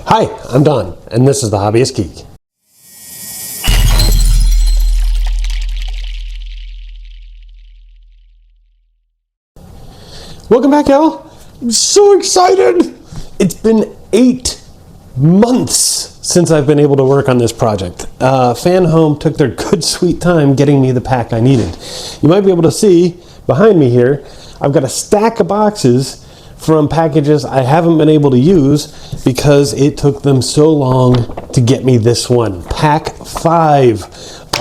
Hi, I'm Don, and this is the Hobbyist Geek. Welcome back, y'all. I'm so excited. It's been 8 months since I've been able to work on this project. Fanhome took their good sweet time getting me the pack I needed. You might be able to see behind me here, I've got a stack of boxes from packages I haven't been able to use because it took them so long to get me this one. Pack 5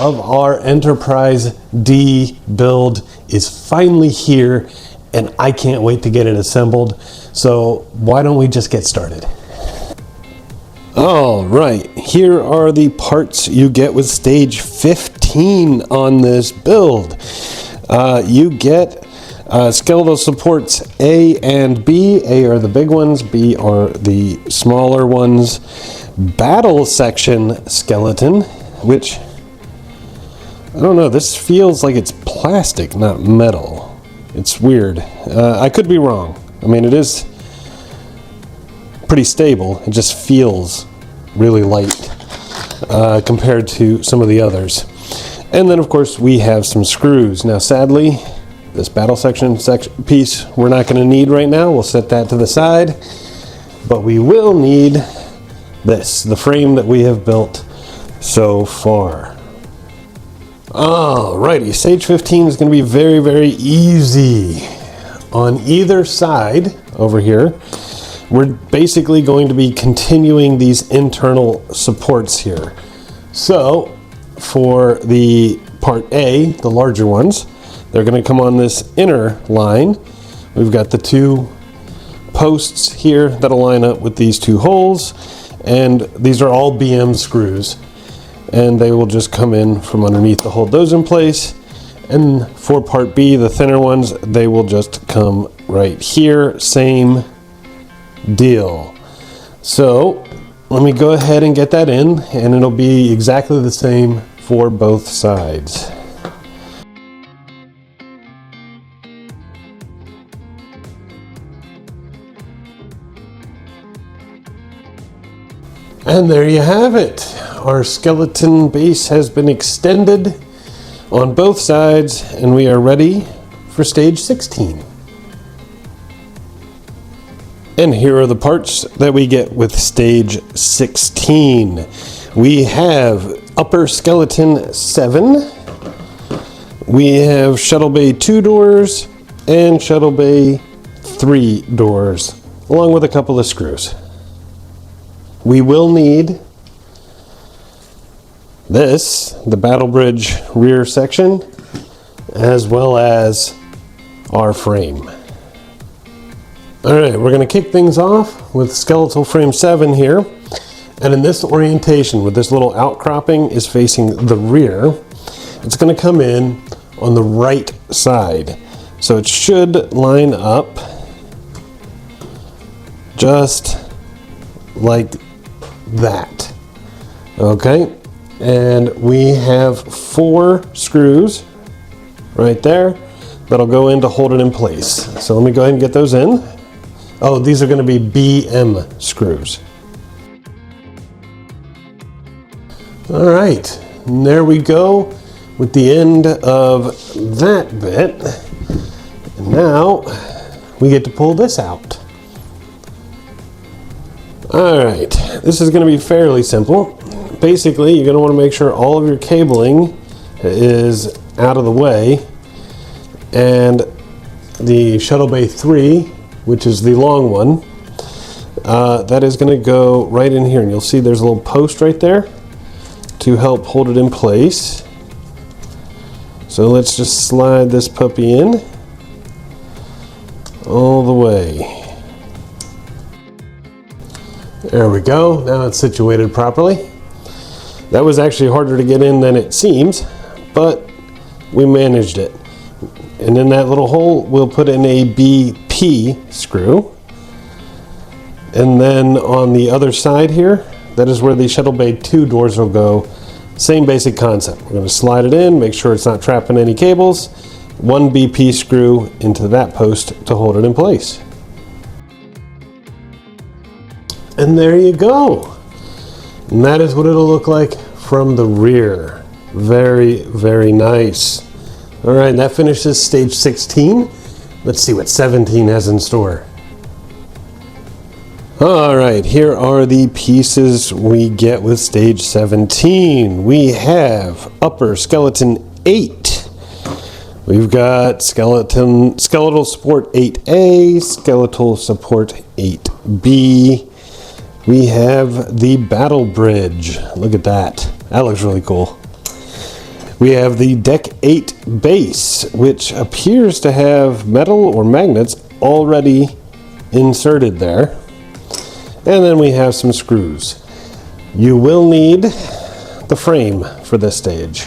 of our Enterprise D build is finally here, and I can't wait to get it assembled. So why don't we just get started? All right, here are the parts you get with stage 15 on this build. You get skeletal supports A and B. A are the big ones, B are the smaller ones. Battle section skeleton, which, I don't know, this feels like it's plastic, not metal. It's weird. I could be wrong. I mean, it is pretty stable. It just feels really light compared to some of the others. And then, of course, we have some screws. Now, sadly, this battle section piece we're not going to need right now. We'll set that to the side. But we will need this, the frame that we have built so far. Alrighty, stage 15 is going to be very, very easy. On either side over here, we're basically going to be continuing these internal supports here. So for the part A, the larger ones, they're going to come on this inner line. We've got the 2 posts here that'll line up with these 2 holes, and these are all BM screws, and they will just come in from underneath to hold those in place. And for part B, the thinner ones, they will just come right here. Same deal. So let me go ahead and get that in, and it'll be exactly the same for both sides. And there you have it. Our skeleton base has been extended on both sides, and we are ready for stage 16. And here are the parts that we get with stage 16. We have upper skeleton 7. We have shuttle bay 2 doors and shuttle bay 3 doors, along with a couple of screws. We will need this, the battle bridge rear section, as well as our frame. All right, we're going to kick things off with skeletal frame 7 here. And in this orientation, with this little outcropping is facing the rear, it's going to come in on the right side. So it should line up just like that. Okay, and we have 4 screws right there that'll go in to hold it in place. So let me go ahead and get those in. Oh, these are going to be BM screws. All right, and there we go with the end of that bit. And now we get to pull this out. All right, this is going to be fairly simple. Basically, you're going to want to make sure all of your cabling is out of the way, and the shuttle bay 3, which is the long one, that is going to go right in here, and you'll see there's a little post right there to help hold it in place. So let's just slide this puppy in all the way. There we go, now it's situated properly. That was actually harder to get in than it seems, but we managed it. And in that little hole, we'll put in a BP screw. And then on the other side here, that is where the shuttle bay 2 doors will go. Same basic concept. We're going to slide it in, make sure it's not trapping any cables. 1 BP screw into that post to hold it in place. And there you go. And that is what it'll look like from the rear. Very, very nice. All right, that finishes stage 16. Let's see what 17 has in store. All right, here are the pieces we get with stage 17. We have upper skeleton 8. We've got skeletal support 8A, skeletal support 8B. We have the battle bridge. Look at that. That looks really cool. We have the deck 8 base, which appears to have metal or magnets already inserted there. And then we have some screws. You will need the frame for this stage.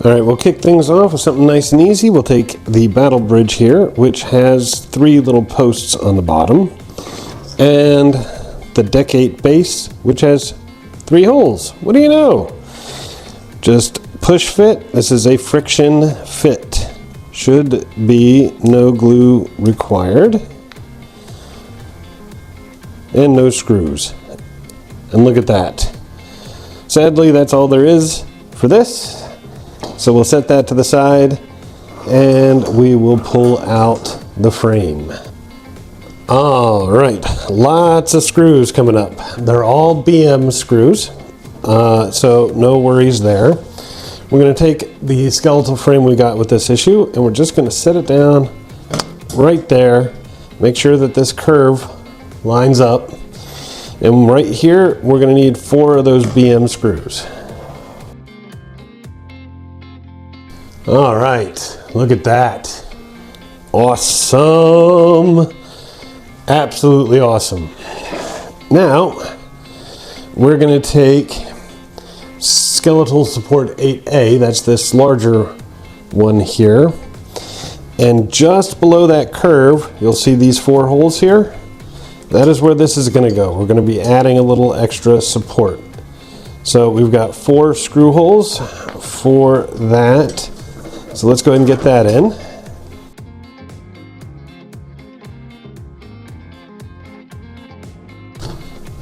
All right, we'll kick things off with something nice and easy. We'll take the battle bridge here, which has 3 little posts on the bottom, and the deck 8 base, which has 3 holes. What do you know? Just push fit. This is a friction fit. Should be no glue required. And no screws. And look at that. Sadly, that's all there is for this. So we'll set that to the side and we will pull out the frame. All right, lots of screws coming up. They're all BM screws, so no worries there. We're going to take the skeletal frame we got with this issue and we're just going to set it down right there. Make sure that this curve lines up. And right here, we're going to need 4 of those BM screws. All right, look at that. Awesome. Absolutely awesome. Now, we're going to take skeletal support 8A, that's this larger one here. And just below that curve, you'll see these 4 holes here. That is where this is going to go. We're going to be adding a little extra support. So we've got 4 screw holes for that. So let's go ahead and get that in.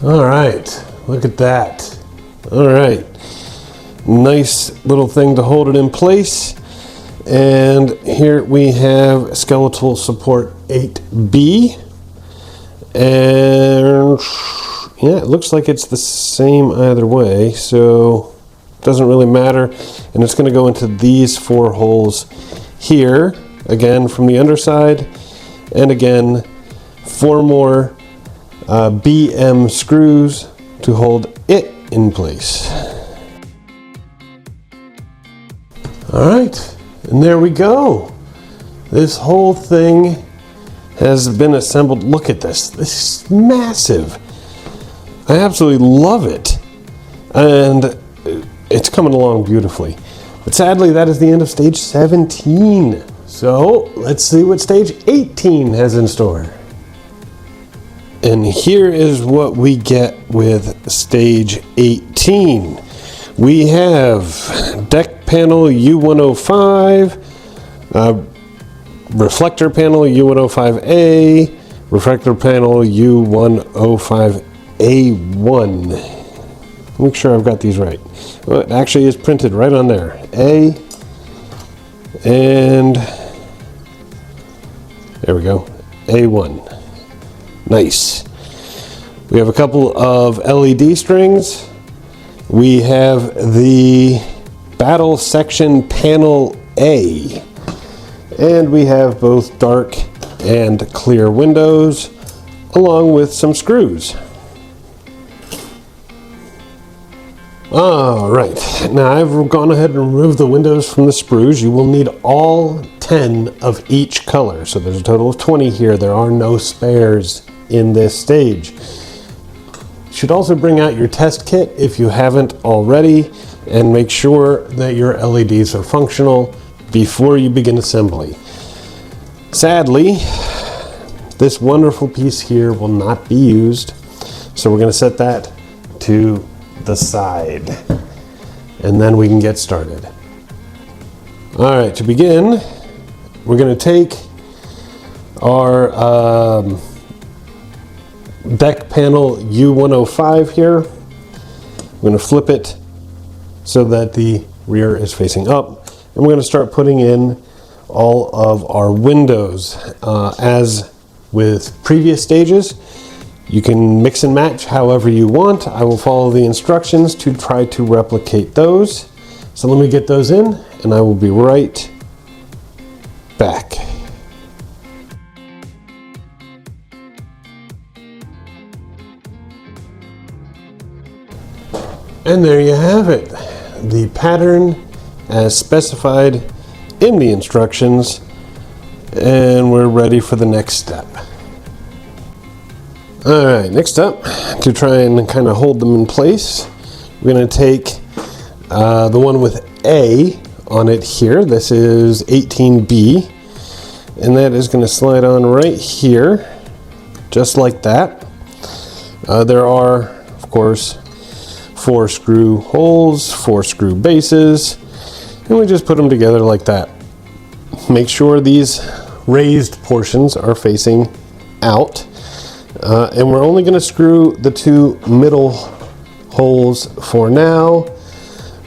All right, look at that. All right, nice little thing to hold it in place. And here we have skeletal support 8B. And yeah, it looks like it's the same either way, so it doesn't really matter. And it's going to go into these 4 holes here, again from the underside, and again 4 more BM screws to hold it in place. All right, and there we go. This whole thing has been assembled. Look at this. This is massive. I absolutely love it. And it's coming along beautifully. But sadly, that is the end of stage 17. So let's see what stage 18 has in store. And here is what we get with stage 18. We have deck panel U105, reflector panel U105A, reflector panel U105A1. Make sure I've got these right. Well, it actually is printed right on there. A, and there we go, A1. Nice. We have a couple of LED strings. We have the battle section panel A. And we have both dark and clear windows, along with some screws. All right, now I've gone ahead and removed the windows from the sprues. You will need all 10 of each color. So there's a total of 20 here. There are no spares in this stage. You should also bring out your test kit if you haven't already, and make sure that your LEDs are functional before you begin assembly. Sadly, this wonderful piece here will not be used, so we're going to set that to the side, and then we can get started. All right, to begin, we're going to take our deck panel U105 here. I'm going to flip it so that the rear is facing up. And we're going to start putting in all of our windows. As with previous stages, you can mix and match however you want. I will follow the instructions to try to replicate those. So let me get those in and I will be right back. And there you have it. The pattern as specified in the instructions, and we're ready for the next step. Alright, next up, to try and kind of hold them in place, we're going to take the one with A on it here. This is 18B, and that is going to slide on right here, just like that. There are, of course, 4 screw holes, 4 screw bases, and we just put them together like that. Make sure these raised portions are facing out, and we're only going to screw the 2 middle holes for now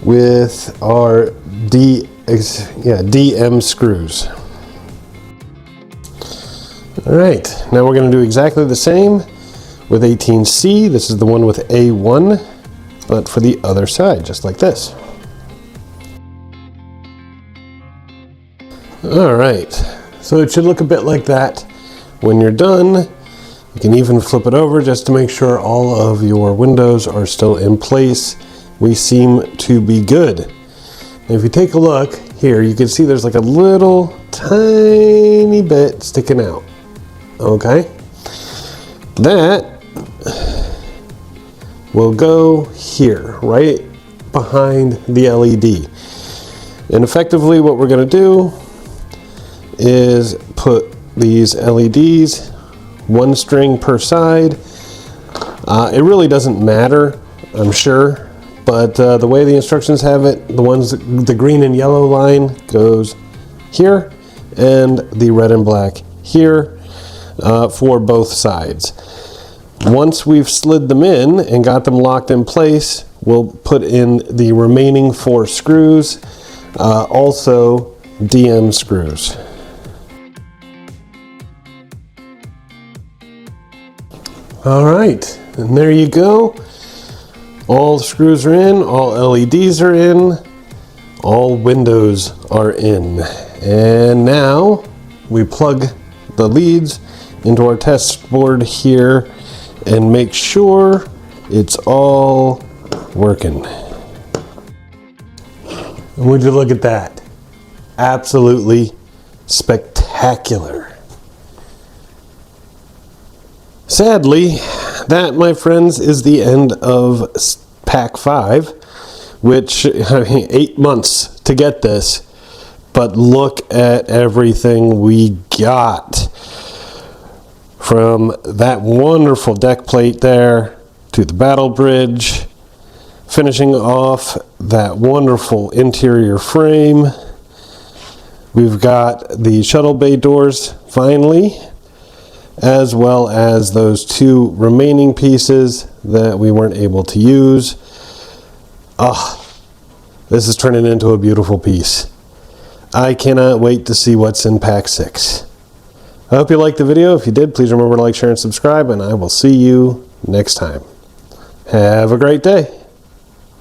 with our DM screws. Alright, now we're going to do exactly the same with 18C. This is the one with A1, but for the other side, just like this. Alright, so it should look a bit like that when you're done. You can even flip it over just to make sure all of your windows are still in place. We seem to be good. And if you take a look here, you can see there's like a little tiny bit sticking out. Okay? That will go here, right behind the LED. And effectively what we're going to do is put these LEDs 1 string per side. It really doesn't matter, I'm sure, but the way the instructions have it, the green and yellow line goes here and the red and black here for both sides. Once we've slid them in and got them locked in place, we'll put in the remaining 4 screws, also DM screws. Alright, and there you go. All the screws are in, all LEDs are in, all windows are in. And now we plug the leads into our test board here and make sure it's all working. And would you look at that? Absolutely spectacular. Sadly, that, my friends, is the end of Pack 5, which, I mean, 8 months to get this, but look at everything we got. From that wonderful deck plate there, to the battle bridge, finishing off that wonderful interior frame. We've got the shuttle bay doors, finally, as well as those 2 remaining pieces that we weren't able to use. This is turning into a beautiful piece. I cannot wait to see what's in Pack 6. I hope you liked the video. If you did, please remember to like, share, and subscribe, and I will see you next time. Have a great day.